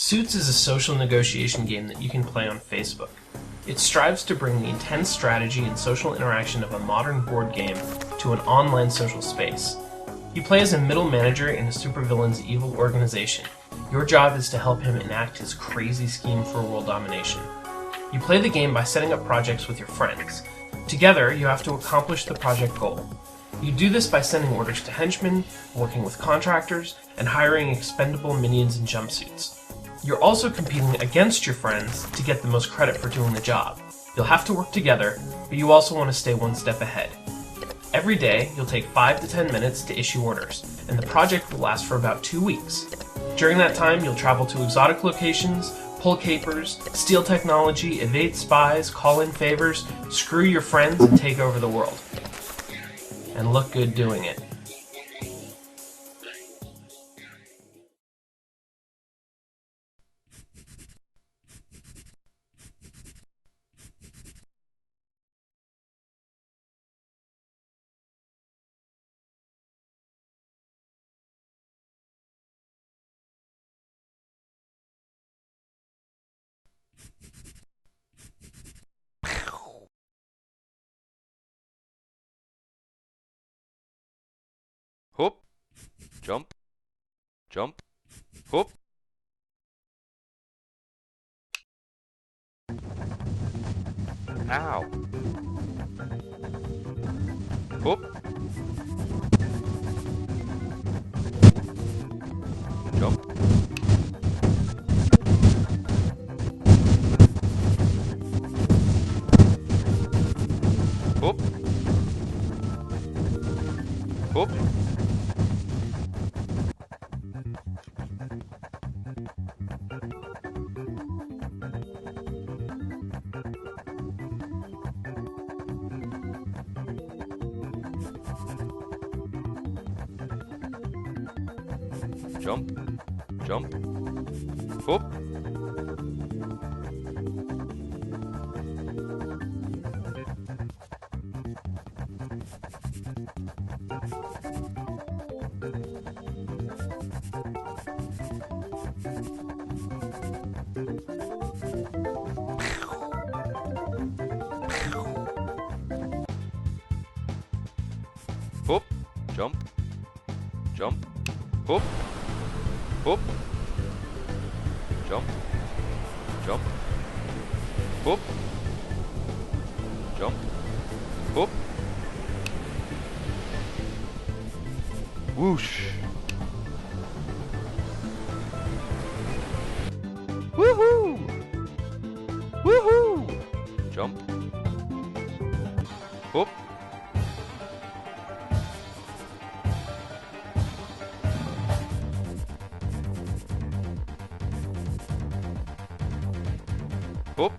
Suits is a social negotiation game that you can play on Facebook. It strives to bring the intense strategy and social interaction of a modern board game to an online social space. You play as a middle manager in a supervillain's evil organization. Your job is to help him enact his crazy scheme for world domination. You play the game by setting up projects with your friends. Together, you have to accomplish the project goal. You do this by sending orders to henchmen, working with contractors, and hiring expendable minions in jumpsuits. You're also competing against your friends to get the most credit for doing the job. You'll have to work together, but you also want to stay one step ahead. Every day, you'll take 5 to 10 minutes to issue orders, and the project will last for about 2 weeks. During that time, you'll travel to exotic locations, pull capers, steal technology, evade spies, call in favors, screw your friends, and take over the world. And look good doing it. Hop, jump, jump, hop. Ow. Hop. Jump. Hop. Hop. Jump, jump, hop. Hop, jump, jump, hop. Hop, jump, jump, hop, jump, hop, whoosh, woohoo, woohoo, jump, hop, hop,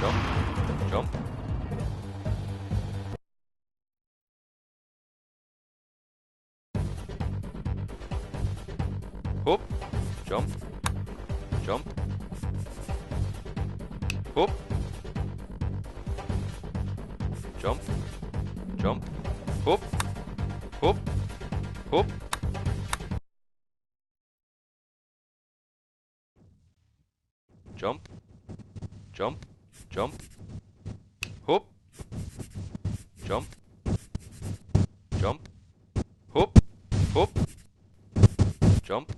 jump, jump, hop, jump, jump, hop, jump, jump, hop, hop, hop. Jump, jump, jump, hop, jump, jump, hop, hop, jump,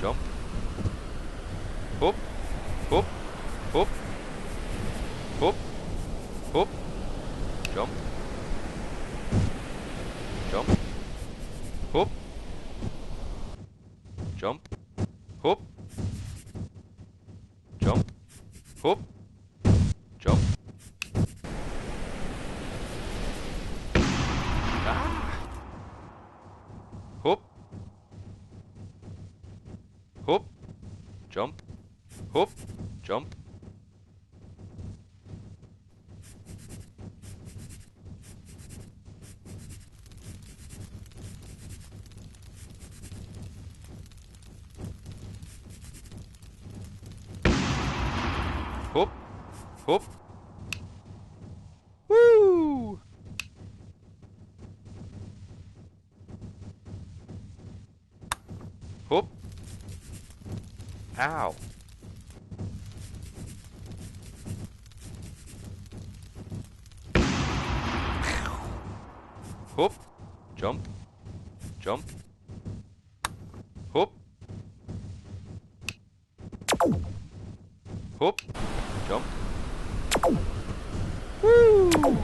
jump, hop, hop, hop, hop, hop, jump, jump, hop, jump, hop, jump, hop, jump. Ah. Hop, hop, jump, hop, jump. Hop, hop. Woo! Whoop. Ow. Whoop. Jump. Jump. Whoop. Whoop. Jump. Woo!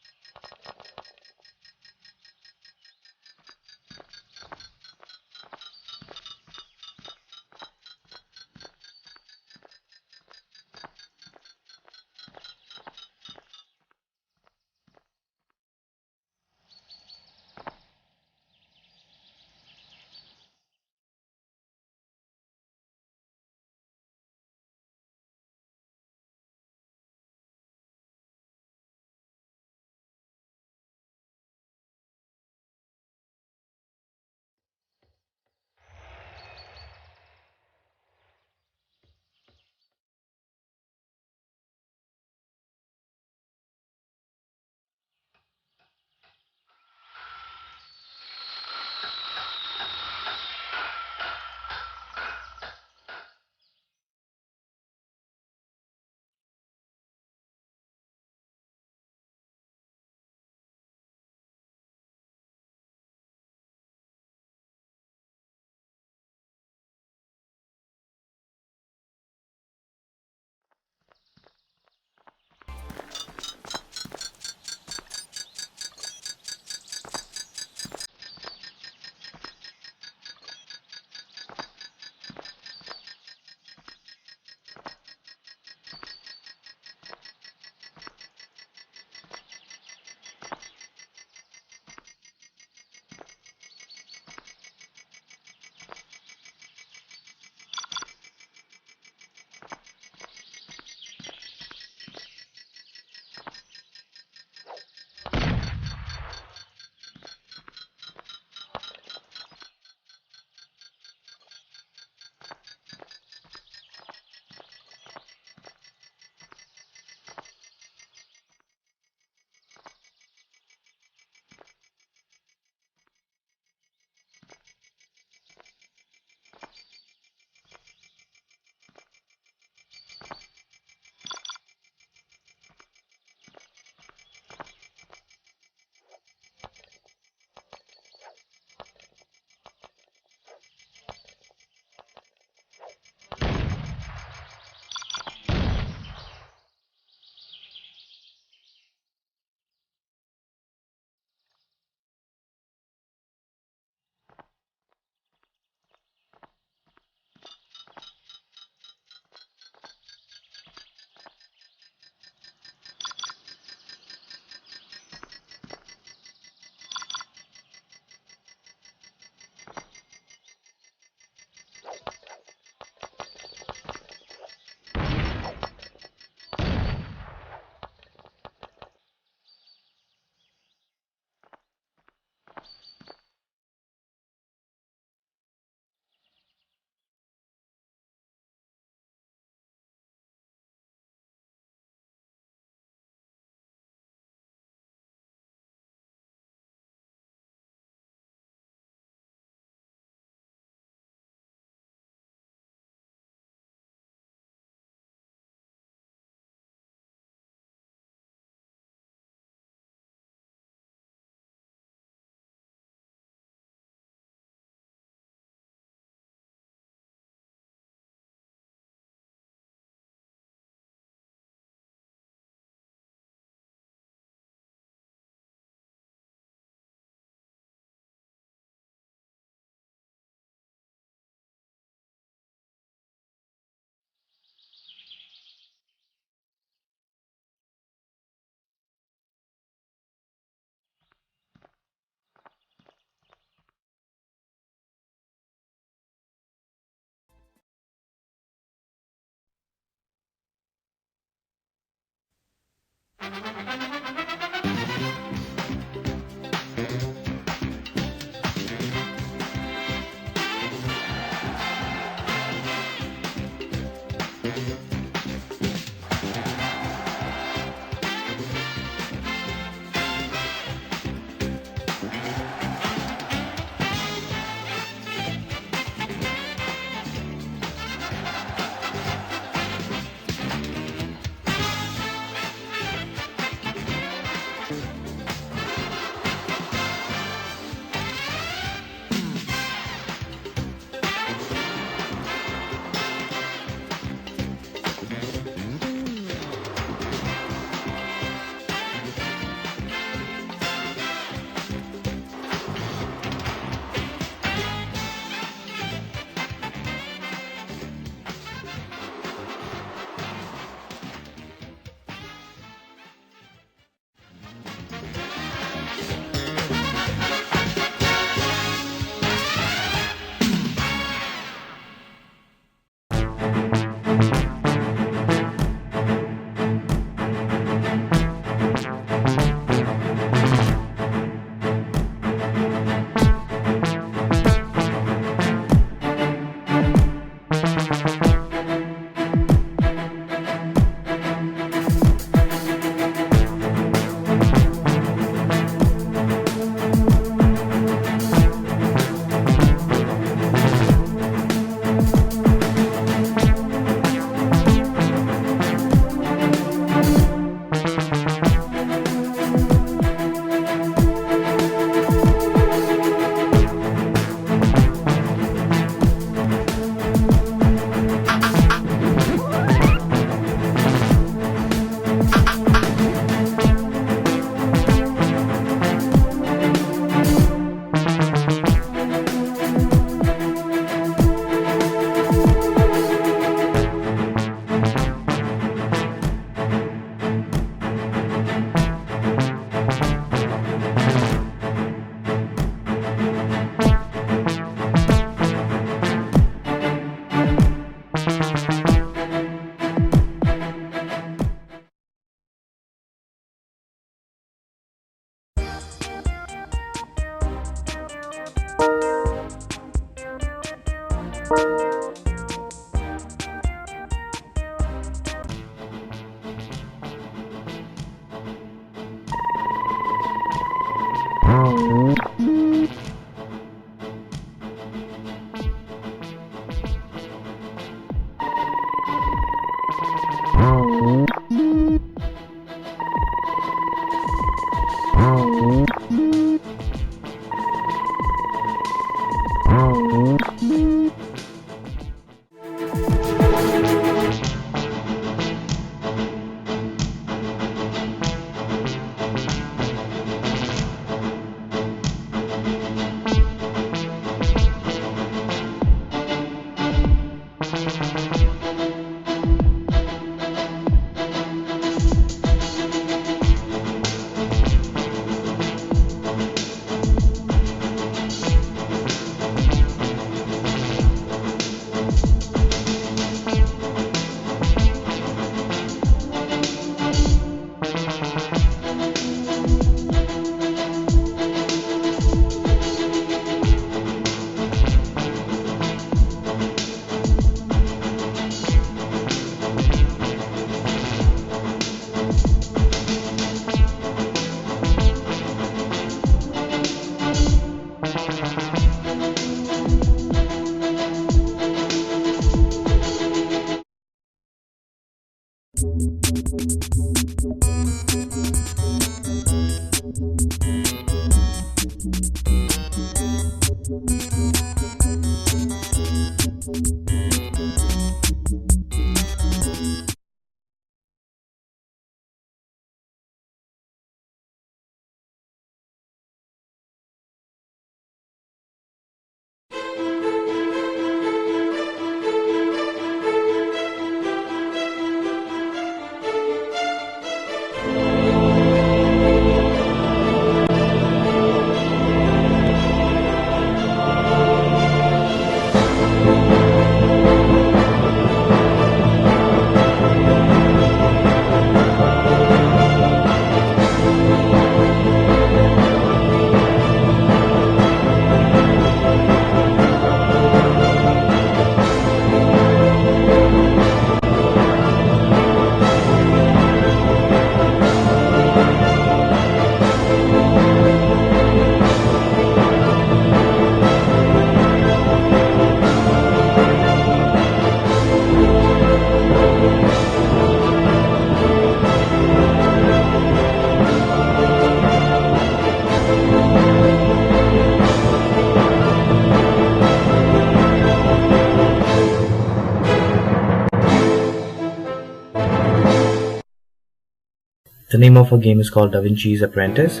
The name of our game is called Da Vinci's Apprentice.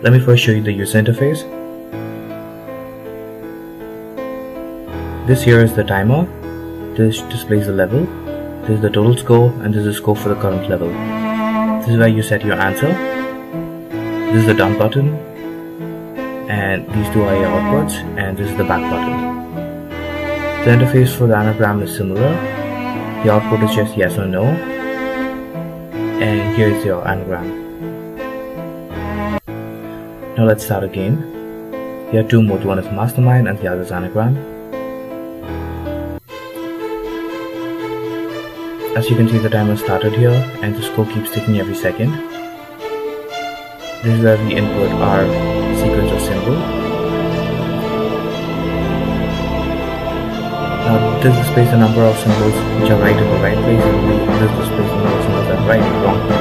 Let me first show you the user interface. This here is the timer. This displays the level. This is the total score, and this is the score for the current level. This is where you set your answer. This is the done button, and these two are your outputs, and this is the back button. The interface for the anagram is similar. The output is just yes or no, and here is your anagram. Now let's start a game. There are two modes, one is mastermind and the other is anagram. As you can see, the timer started here and the score keeps ticking every second. This is where we input our sequence of symbols. Now this displays the number of symbols which are right in the right place, and this displays the number of symbols that are right in the wrong place.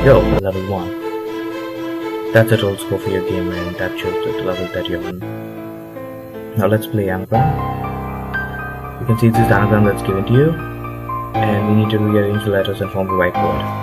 Go, level 1. That's the total score for your game, and that shows the level that you're on. Now let's play anagram. You can see this is the anagram that's given to you, and we need to rearrange the letters and form the right word.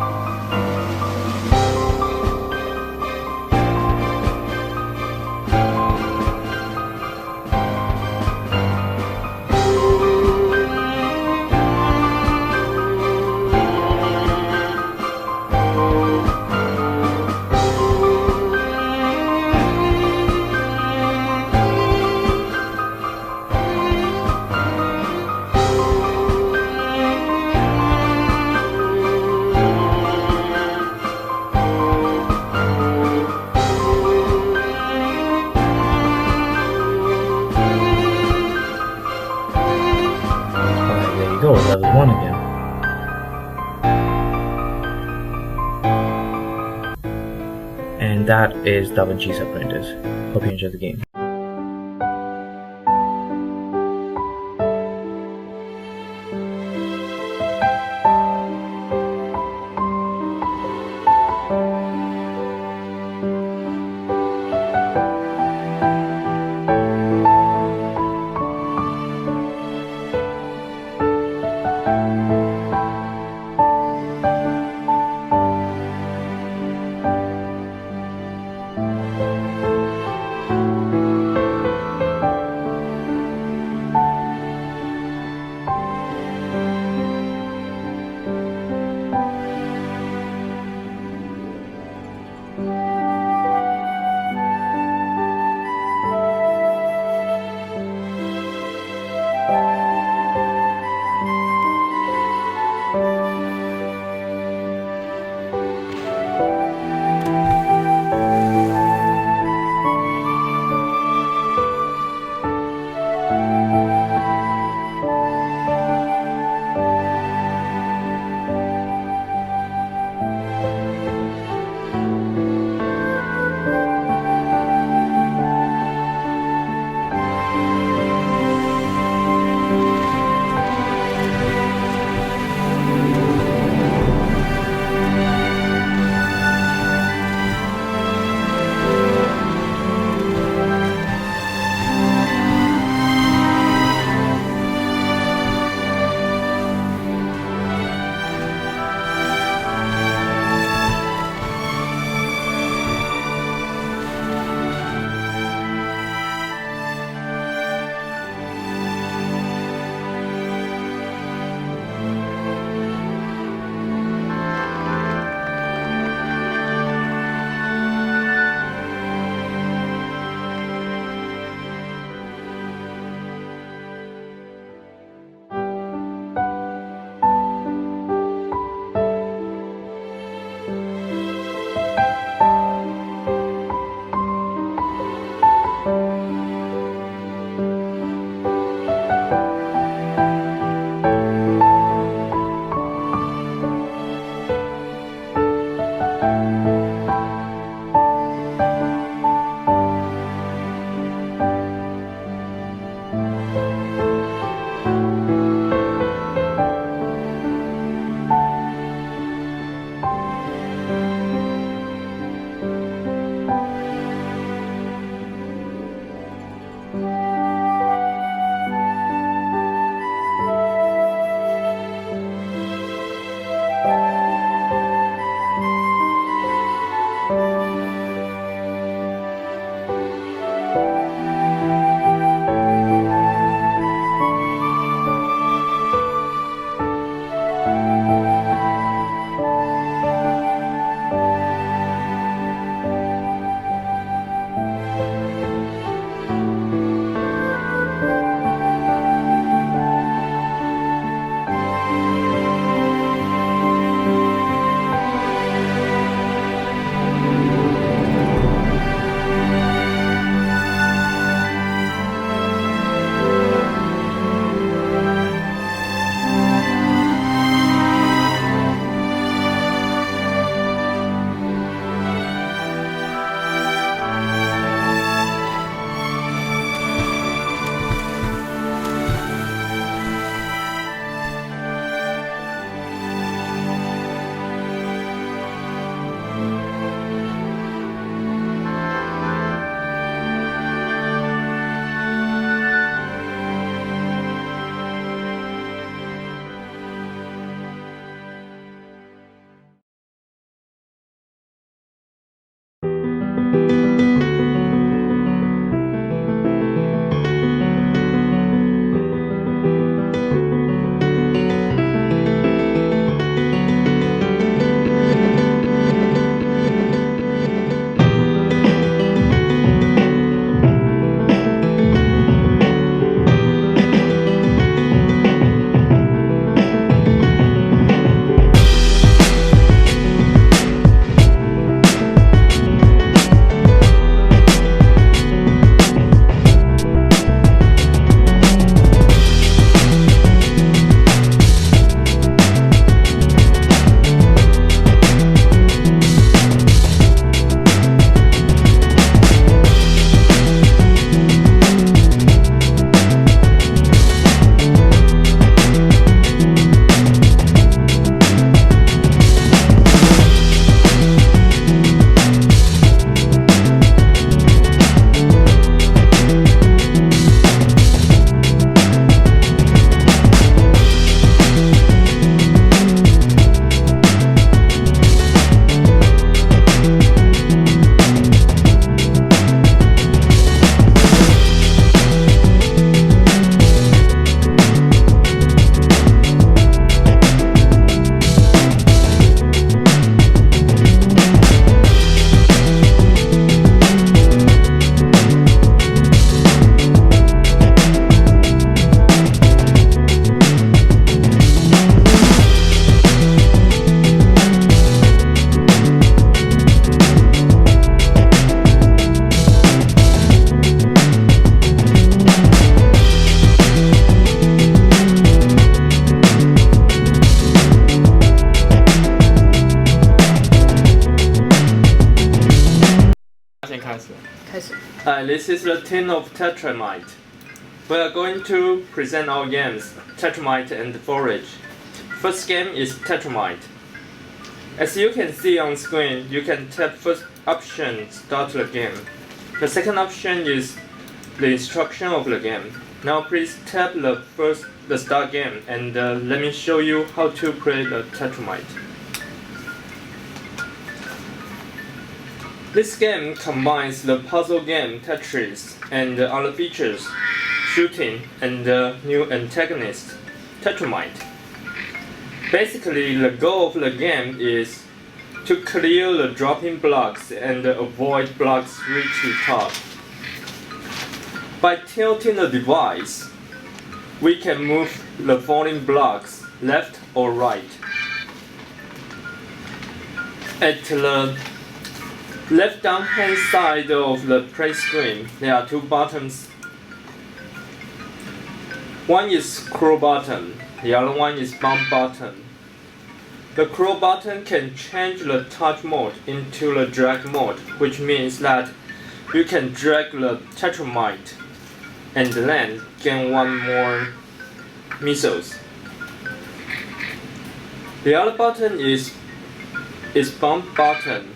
Go, level 1 again. And that is Da Vinci's Apprentice. Hope you enjoyed the game. 开始。开始。 This is the team of Tetramite. We are going to present our games, Tetramite and Forage. First game is Tetramite. As you can see on screen, you can tap first option, start the game. The second option is the instruction of the game. Now please tap the start game and let me show you how to play the Tetramite. This game combines the puzzle game Tetris and other features, shooting and new antagonist, Tetramite. Basically, the goal of the game is to clear the dropping blocks and avoid blocks reach the top. By tilting the device, we can move the falling blocks left or right. At the left down hand side of the play screen, there are two buttons. One is scroll button, the other one is bump button. The scroll button can change the touch mode into the drag mode, which means that you can drag the Tetramite and then gain one more missiles. The other button is bump button.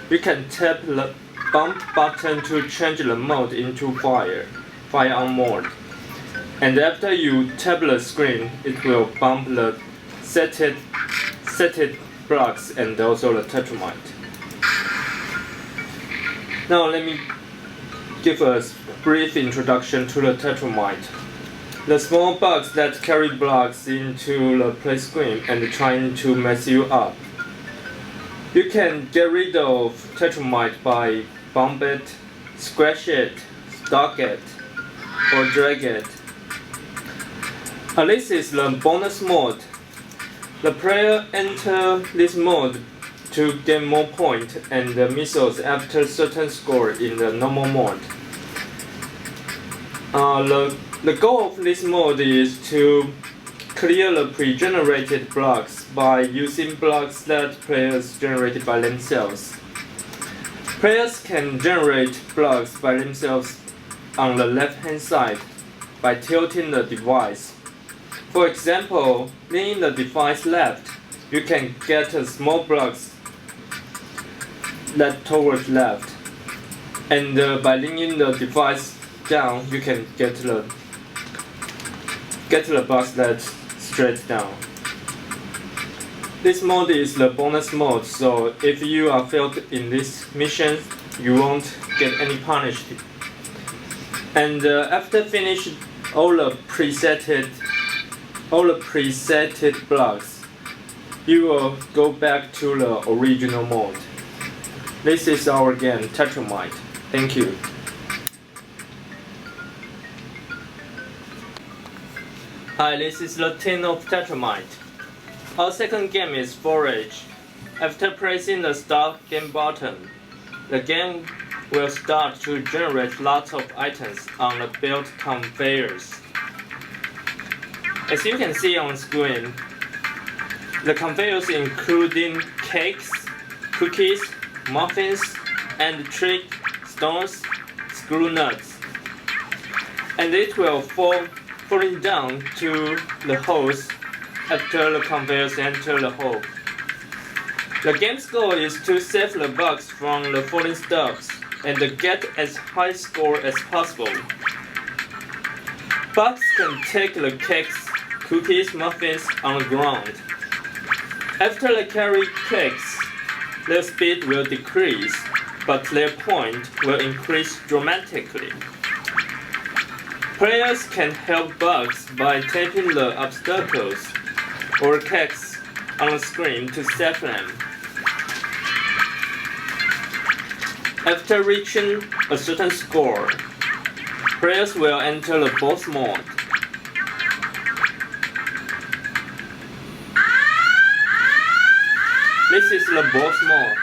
You can tap the bump button to change the mode into fire on mode. And after you tap the screen, it will bump the set it blocks and also the Tetramite. Now let me give a brief introduction to the Tetramite. The small bugs that carry blocks into the play screen and trying to mess you up. You can get rid of Tetramite by bump it, scratch it, stalk it, or drag it. This is the bonus mode. The player enters this mode to gain more points and missiles after certain score in the normal mode. The goal of this mode is to clear the pre-generated blocks by using blocks that players generated by themselves. Players can generate blocks by themselves on the left-hand side by tilting the device. For example, leaning the device left, you can get small blocks that towards left, and by leaning the device down, you can get the blocks that straight down. This mode is the bonus mode, so if you are failed in this mission, you won't get any punishment. And after finish all the presetted blocks, you will go back to the original mode. This is our game, Tetramite. Thank you. Hi, this is the tin of Tetramite. Our second game is Forage. After pressing the start game button, the game will start to generate lots of items on the built conveyors. As you can see on screen, the conveyors including cakes, cookies, muffins, and trick stones, screw nuts. And it will falling down to the holes after the conveyors enter the hole. The game's goal is to save the bugs from the falling stuffs and get as high score as possible. Bugs can take the cakes, cookies, muffins on the ground. After they carry cakes, their speed will decrease, but their point will increase dramatically. Players can help bugs by tapping the obstacles or cakes on the screen to save them. After reaching a certain score, players will enter the boss mode. This is the boss mode.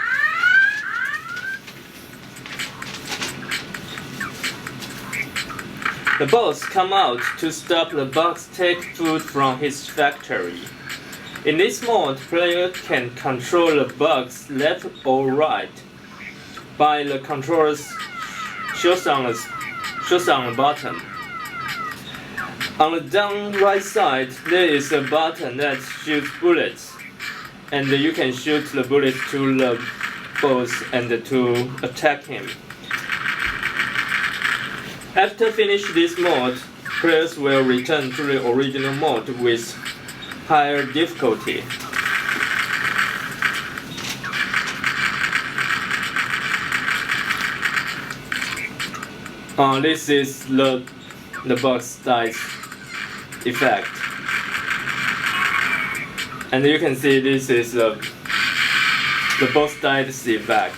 The boss comes out to stop the bugs take food from his factory. In this mode, player can control the bugs left or right. by the controls shows on the bottom. On the down right side, there is a button that shoots bullets, and you can shoot the bullets to the boss and to attack him. After finish this mode, players will return to the original mode with higher difficulty. This is the boss dice effect, and you can see this is the boss dice effect.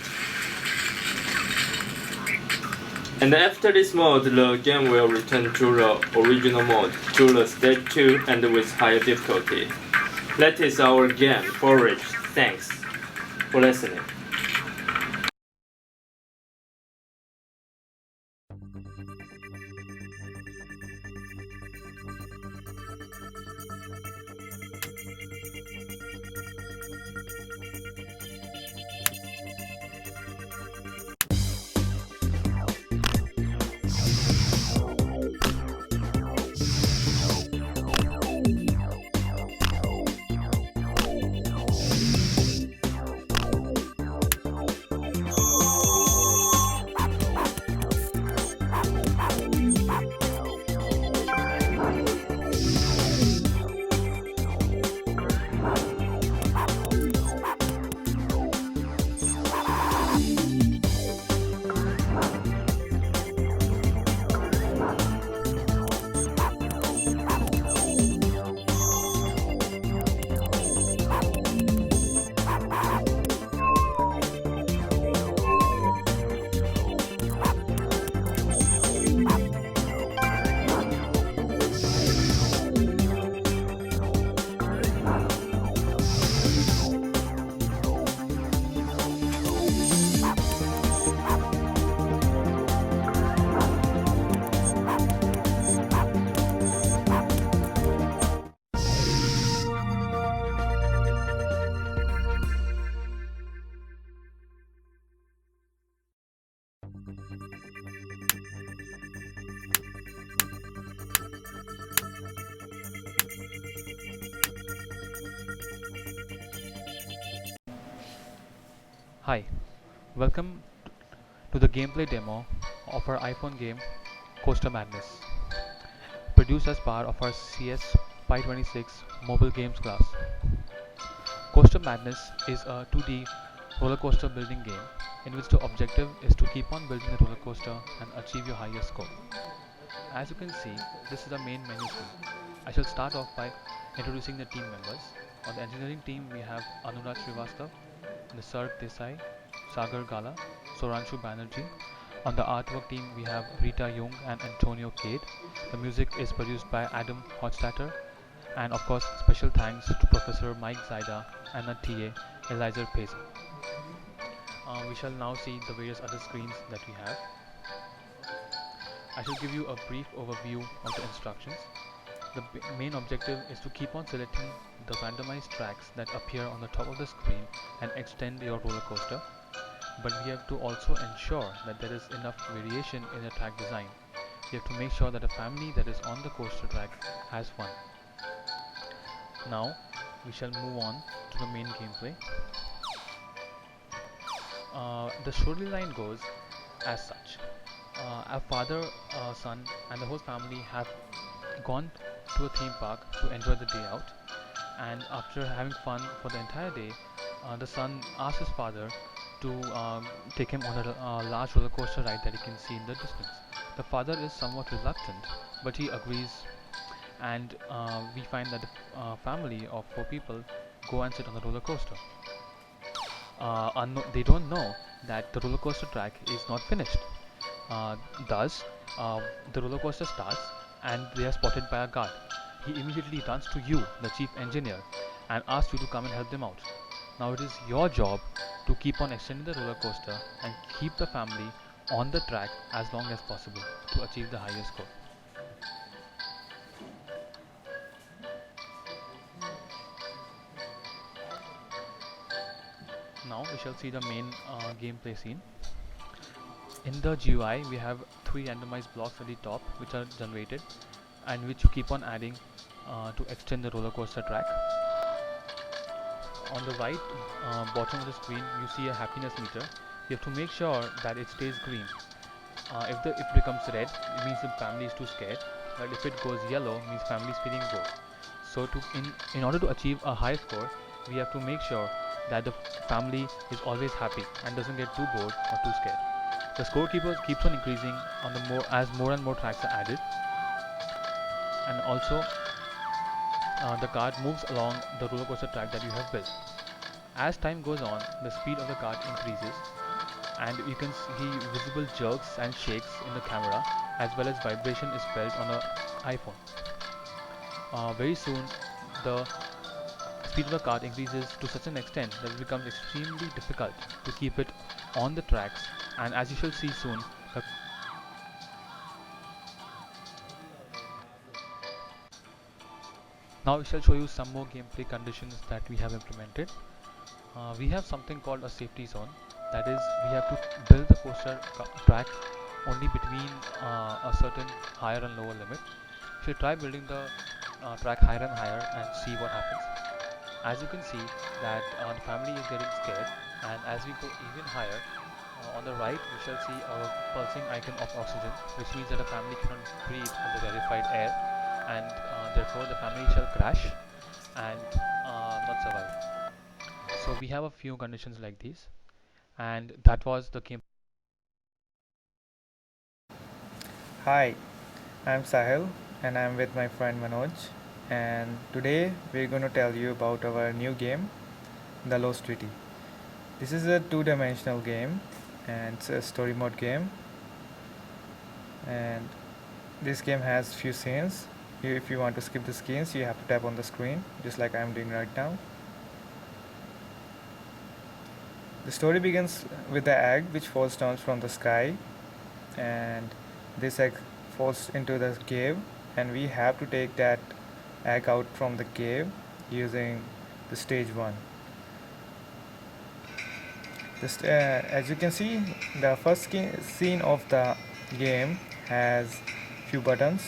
And after this mode, the game will return to the original mode, to the stage 2 and with higher difficulty. That is our game, Forage. Thanks for listening. Hi, welcome to the gameplay demo of our iPhone game Coaster Madness, produced as part of our CS Pi 26 mobile games class. Coaster Madness is a 2D roller coaster building game in which the objective is to keep on building the roller coaster and achieve your highest score. As you can see, this is the main menu screen. I shall start off by introducing the team members. On the engineering team, we have Anurag Srivastav, Nisarg Desai, Sagar Gala, Soranshu Banerjee. On the artwork team, we have Rita Jung and Antonio Cade. The music is produced by Adam Hochstatter. And of course, special thanks to Professor Mike Zaida and the TA Eliza Payson. We shall now see the various other screens that we have. I shall give you a brief overview of the instructions. The main objective is to keep on selecting the randomized tracks that appear on the top of the screen and extend your roller coaster. But we have to also ensure that there is enough variation in the track design. We have to make sure that the family that is on the coaster track has fun. Now we shall move on to the main gameplay. The storyline goes as such. Our father, son and the whole family have gone to a theme park to enjoy the day out, and after having fun for the entire day, the son asks his father to take him on a large roller coaster ride that he can see in the distance. The father is somewhat reluctant, but he agrees, and we find that the family of 4 people go and sit on the roller coaster. They don't know that the roller coaster track is not finished. Thus, the roller coaster starts and they are spotted by a guard. He immediately runs to you, the chief engineer, and asks you to come and help them out. Now it is your job to keep on extending the roller coaster and keep the family on the track as long as possible to achieve the highest score. Now we shall see the main gameplay scene. In the GUI, we have 3 randomized blocks at the top which are generated and which you keep on adding to extend the roller coaster track. On the right bottom of the screen, you see a happiness meter. You have to make sure that it stays green. If it becomes red, it means the family is too scared. But if it goes yellow, means family is feeling bored. So in order to achieve a high score, we have to make sure that the family is always happy and doesn't get too bored or too scared. The scorekeeper keeps on increasing on the as more and more tracks are added, and also the cart moves along the roller coaster track that you have built. As time goes on, the speed of the cart increases, and you can see visible jerks and shakes in the camera, as well as vibration is felt on the iPhone. Very soon, the speed of the cart increases to such an extent that it becomes extremely difficult to keep it on the tracks, and as you shall see soon, now we shall show you some more gameplay conditions that we have implemented. We have something called a safety zone. That is, we have to build the coaster track only between a certain higher and lower limit. So try building the track higher and higher and see what happens. As you can see that the family is getting scared, and as we go even higher, on the right we shall see a pulsing icon of oxygen, which means that the family cannot breathe in the rarefied air, and therefore the family shall crash and not survive. So we have a few conditions like these, and that was the game. Hi, I'm Sahil and I'm with my friend Manoj, and today we're going to tell you about our new game, The Lost Treaty. This is a two-dimensional game and it's a story mode game, and this game has few scenes. If you want to skip the scenes, you have to tap on the screen just like I'm doing right now. The story begins with the egg which falls down from the sky, and this egg falls into the cave, and we have to take that egg out from the cave using the stage 1. As you can see, the first scene of the game has few buttons.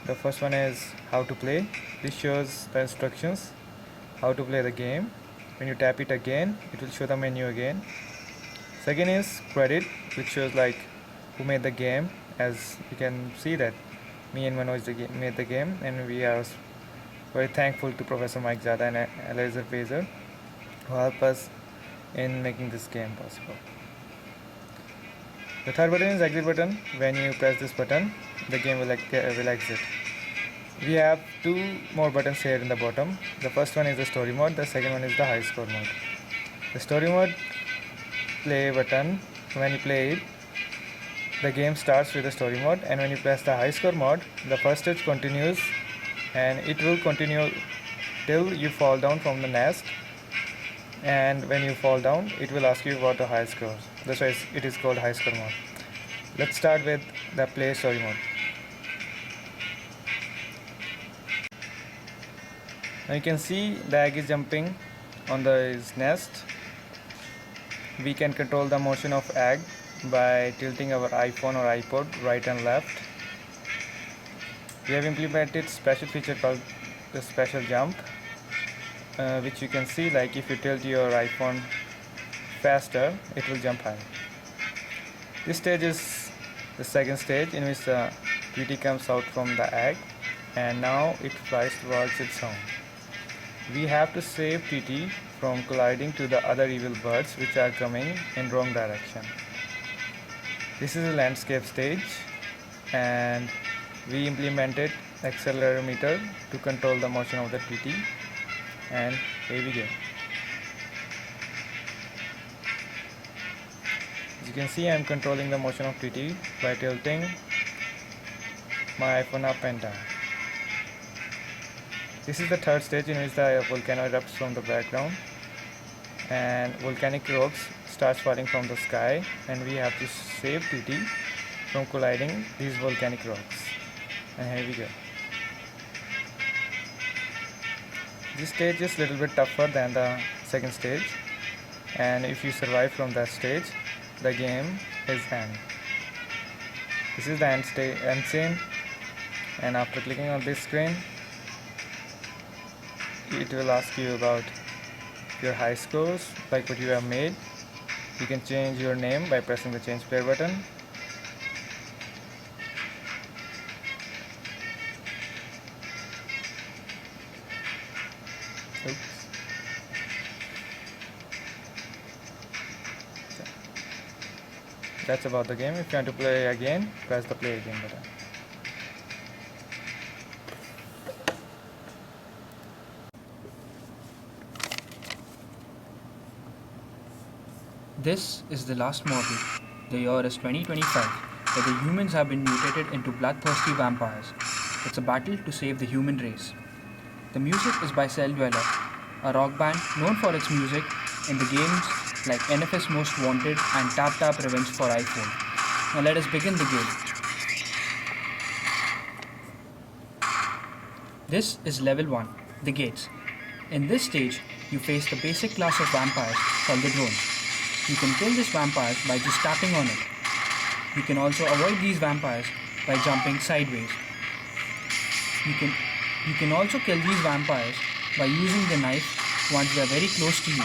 The first one is how to play. This shows the instructions how to play the game. When you tap it again, it will show the menu again. Second is credit, which shows like who made the game. As you can see that me and Manoj made the game, and we are very thankful to Professor Mike Zada and Eliezer Pazer who helped us in making this game possible. The third button is exit button. When you press this button, the game will exit. We have 2 more buttons here in the bottom. The first one is the story mode, the second one is the high score mode. The story mode play button, when you play it, the game starts with the story mode, and when you press the high score mode, the first stage continues, and it will continue till you fall down from the nest, and when you fall down it will ask you about the high score. That's why it is called high score mode. Let's start with the play story mode. Now you can see the egg is jumping on the nest. We can control the motion of egg by tilting our iPhone or iPod right and left. We have implemented special feature called the special jump, which you can see, like if you tilt your iPhone faster, it will jump high. This stage is the second stage, in which the Tweety comes out from the egg, and now it flies towards its home. We have to save Tweety from colliding to the other evil birds which are coming in wrong direction. This is a landscape stage, and we implemented accelerometer to control the motion of the Tweety, and here we go. As you can see, I am controlling the motion of Tweety by tilting my iPhone up and down. This is the third stage, in which the volcano erupts from the background and volcanic rocks starts falling from the sky, and we have to save Tweety from colliding these volcanic rocks. And here we go. This stage is a little bit tougher than the second stage, and if you survive from that stage, the game his hand. This is the end scene, and after clicking on this screen, it will ask you about your high scores, like what you have made. You can change your name by pressing the change player button. Oops. That's about the game. If you want to play again, press the play again button. This is the last model. The year is 2025, where the humans have been mutated into bloodthirsty vampires. It's a battle to save the human race. The music is by Cell Dweller, a rock band known for its music in the games like NFS Most Wanted and Tap Tap Revenge for iPhone. Now let us begin the game. This is level 1, the gates. In this stage, you face the basic class of vampires called the drones. You can kill these vampires by just tapping on it. You can also avoid these vampires by jumping sideways. You can also kill these vampires by using the knife once they are very close to you.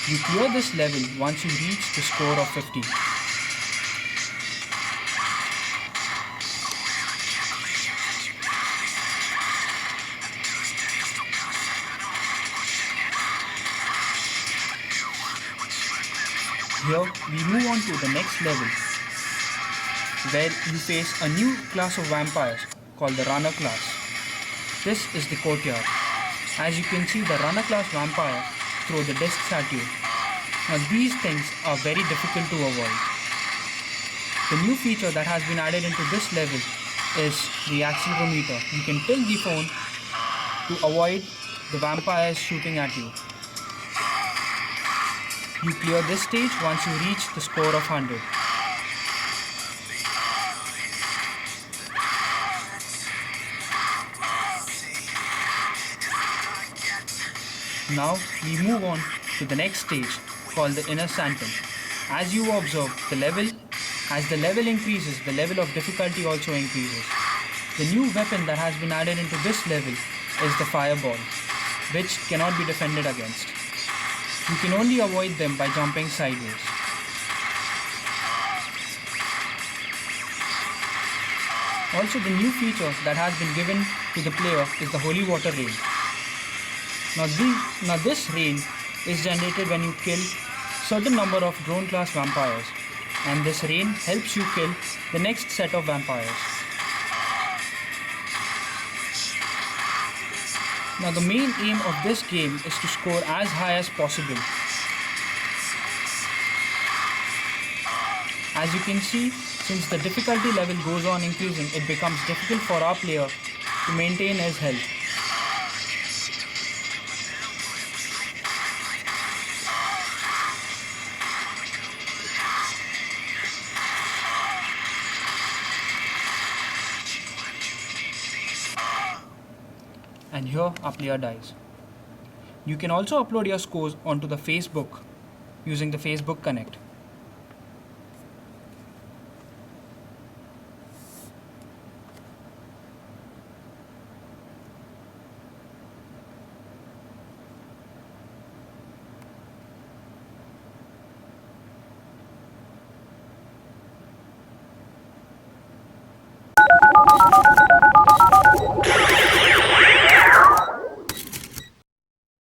You clear this level once you reach the score of 50. Here we move on to the next level, where you face a new class of vampires called the Runner class. This is the courtyard. As you can see, the Runner class vampire throw the discs at you. Now these things are very difficult to avoid. The new feature that has been added into this level is the accelerometer. You can tilt the phone to avoid the vampires shooting at you. You clear this stage once you reach the score of 100. Now we move on to the next stage called the Inner Sanctum. As you observe, as the level increases, the level of difficulty also increases. The new weapon that has been added into this level is the fireball, which cannot be defended against. You can only avoid them by jumping sideways. Also, the new feature that has been given to the player is the Holy Water Rain. Now this rain is generated when you kill certain number of drone class vampires, and this rain helps you kill the next set of vampires. Now the main aim of this game is to score as high as possible. As you can see, since the difficulty level goes on increasing, it becomes difficult for our player to maintain his health. And here our player dies. You can also upload your scores onto the Facebook using the Facebook Connect.